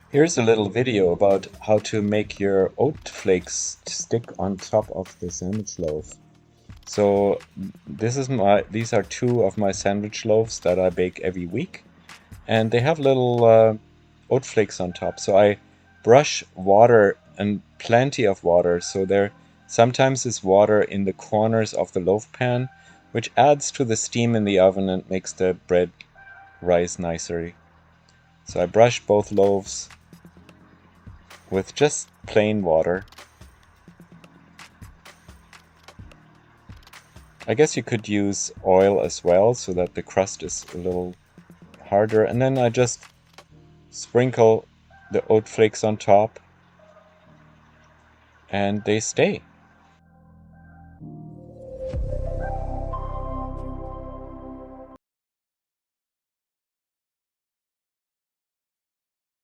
Here's a little video about how to make your oat flakes stick on top of the sandwich loaf. So these are two of my sandwich loaves that I bake every week, and they have little oat flakes on top. So I brush water and plenty of water. So there sometimes is water in the corners of the loaf pan, which adds to the steam in the oven and makes the bread rise nicely. So I brush both loaves with just plain water. I guess you could use oil as well so that the crust is a little harder. And then I just sprinkle the oat flakes on top and they stay.